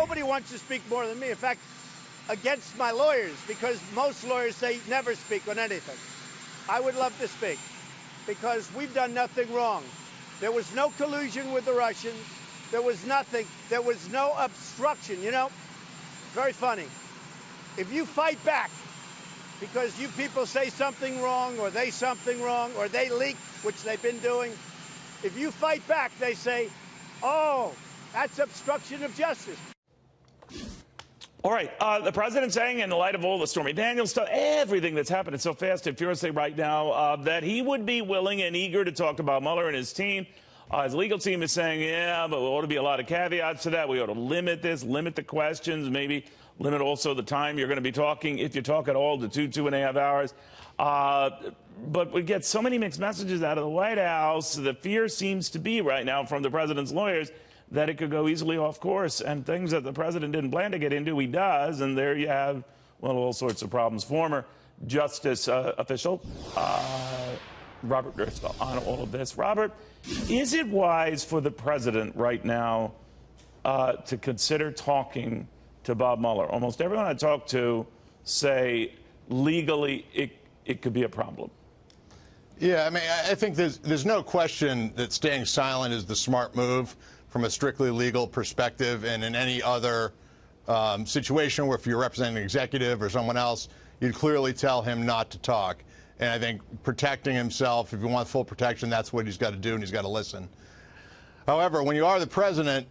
nobody wants to speak more than me. In fact, against my lawyers, because most lawyers say never speak on anything. I would love to speak because we've done nothing wrong. There was no collusion with the Russians. There was nothing. There was no obstruction. You know, very funny. If you fight back because you people say something wrong or they something wrong or they leak, which they've been doing, if you fight back, they say, oh, that's obstruction of justice. All right. The president saying, in the light of all the Stormy Daniels stuff, everything that's happening so fast and furiously right now, that he would be willing and eager to talk about Mueller and his team. His legal team is saying, yeah, but there ought to be a lot of caveats to that. We ought to limit this, limit the questions, maybe limit also the time you're going to be talking, if you talk at all, to 2.5 hours. But we get so many mixed messages out of the White House. The fear seems to be right now from the president's lawyers that it could go easily off course, and things that the president didn't plan to get into, he does, and there you have, well, all sorts of problems. Former Justice official Robert Driscoll on all of this. Robert, is it wise for the president right now to consider talking to Bob Mueller? Almost everyone I talk to say legally it could be a problem. Yeah, I mean, I think there's no question that staying silent is the smart move from a strictly legal perspective, and in any other situation where if you're representing an executive or someone else, you'd clearly tell him not to talk. And I think protecting himself, if you want full protection, that's what he's got to do, and he's got to listen. However, when you are the president,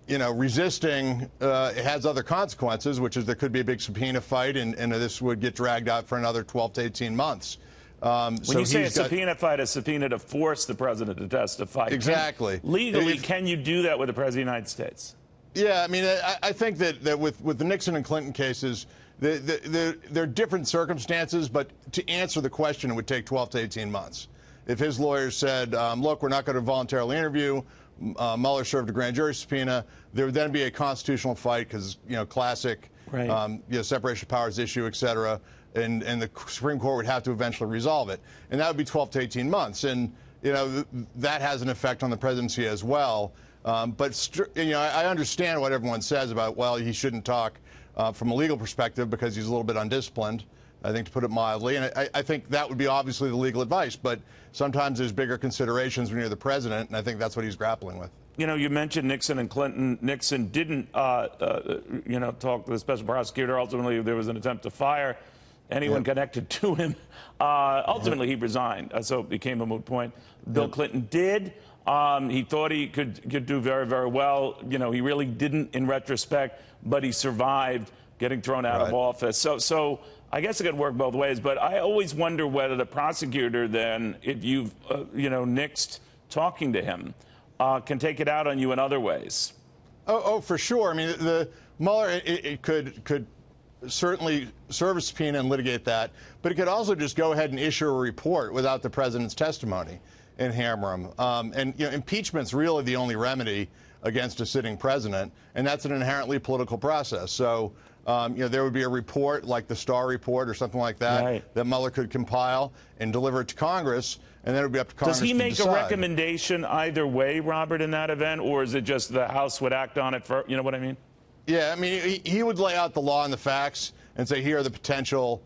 you know, resisting it has other consequences, which is there could be a big subpoena fight, and this would get dragged out for another 12 to 18 months. When you say a subpoena fight, a subpoena to force the president to testify. Exactly. Legally, can you do that with the president of the United States? Yeah, I mean, I think that with the Nixon and Clinton cases, there are different circumstances, but to answer the question, it would take 12 to 18 months. If his lawyers said, look, we're not going to voluntarily interview, Mueller served a grand jury subpoena, there would then be a constitutional fight because, you know, classic, right. You know, separation of powers issue, et cetera. And the Supreme Court would have to eventually resolve it. And that would be 12 to 18 months. And, you know, that has an effect on the presidency as well. But, you know, I understand what everyone says about, well, he shouldn't talk from a legal perspective because he's a little bit undisciplined, I think, to put it mildly. And I think that would be obviously the legal advice. But sometimes there's bigger considerations when you're the president, and I think that's what he's grappling with. You know, you mentioned Nixon and Clinton. Nixon didn't, you know, talk to the special prosecutor. Ultimately, there was an attempt to fire anyone connected to him. Ultimately, he resigned, so it became a moot point. Bill Clinton did. He thought he could do very, very well. You know, he really didn't in retrospect, but he survived getting thrown out of office. So I guess it could work both ways. But I always wonder whether the prosecutor then, if you've, you know, nixed talking to him, can take it out on you in other ways. Oh, for sure. I mean, the Mueller, it could certainly serve a subpoena and litigate that, but it could also just go ahead and issue a report without the president's testimony and hammer him. And, you know, impeachment's really the only remedy against a sitting president, and that's an inherently political process. So, you know, there would be a report like the Starr report or something like that that Mueller could compile and deliver it to Congress, and then it would be up to Congress to decide. Does he make a recommendation either way, Robert, in that event, or is it just the House would act on it for, you know what I mean? Yeah, I mean, he would lay out the law and the facts and say, here are the potential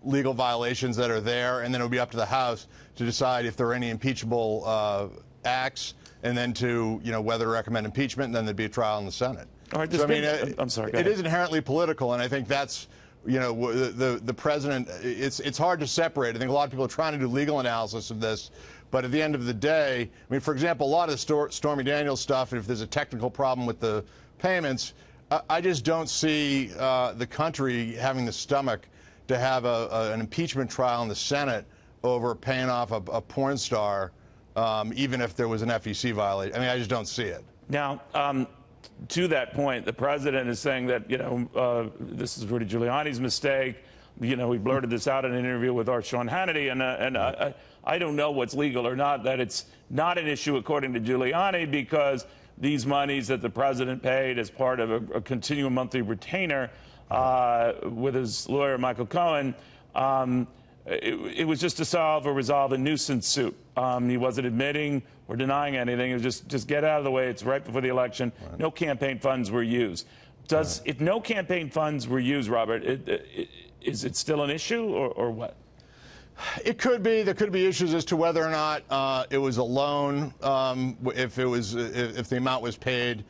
legal violations that are there, and then it would be up to the House to decide if there are any impeachable acts, and then to, you know, whether to recommend impeachment, and then there'd be a trial in the Senate. All right, so, I mean, I'm sorry, it is inherently political, and I think that's, you know, the president, it's hard to separate. I think a lot of people are trying to do legal analysis of this, but at the end of the day, I mean, for example, a lot of the Stormy Daniels stuff, if there's a technical problem with the payments, I just don't see the country having the stomach to have an impeachment trial in the Senate over paying off a porn star, even if there was an FEC violation. I mean, I just don't see it. Now, to that point, the president is saying that, you know, this is Rudy Giuliani's mistake. You know, he blurted this out in an interview with our Sean Hannity, and I don't know what's legal or not, that it's not an issue according to Giuliani because these monies that the president paid as part of a continuing monthly retainer with his lawyer, Michael Cohen, it was just to resolve a nuisance suit. He wasn't admitting or denying anything. It was just get out of the way. It's right before the election. Right. No campaign funds were used. If no campaign funds were used, Robert, is it still an issue or what? It could be. There could be issues as to whether or not it was a loan, if the amount was paid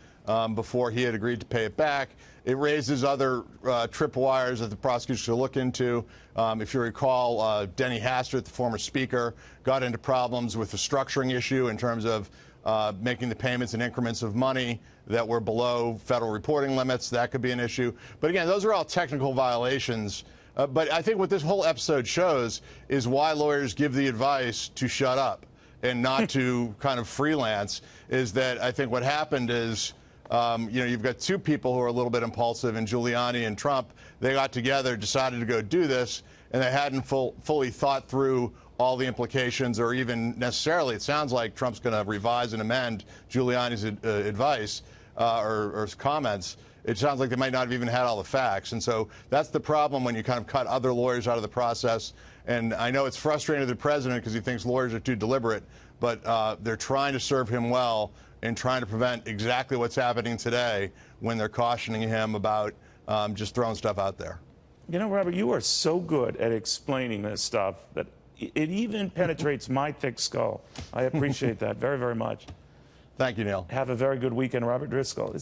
before he had agreed to pay it back. It raises other tripwires that the prosecution should look into. If you recall, Denny Hastert, the former speaker, got into problems with the structuring issue in terms of making the payments in increments of money that were below federal reporting limits. That could be an issue. But again, those are all technical violations. But I think what this whole episode shows is why lawyers give the advice to shut up and not to kind of freelance, is that I think what happened is, you've got two people who are a little bit impulsive, and Giuliani and Trump. They got together, decided to go do this, and they hadn't fully thought through all the implications, or even necessarily, it sounds like Trump's going to revise and amend Giuliani's advice or comments. It sounds like they might not have even had all the facts. And so that's the problem when you kind of cut other lawyers out of the process. And I know it's frustrating to the president because he thinks lawyers are too deliberate, but they're trying to serve him well and trying to prevent exactly what's happening today when they're cautioning him about just throwing stuff out there. You know, Robert, you are so good at explaining this stuff that it even penetrates my thick skull. I appreciate that very, very much. Thank you, Neil. Have a very good weekend, Robert Driscoll.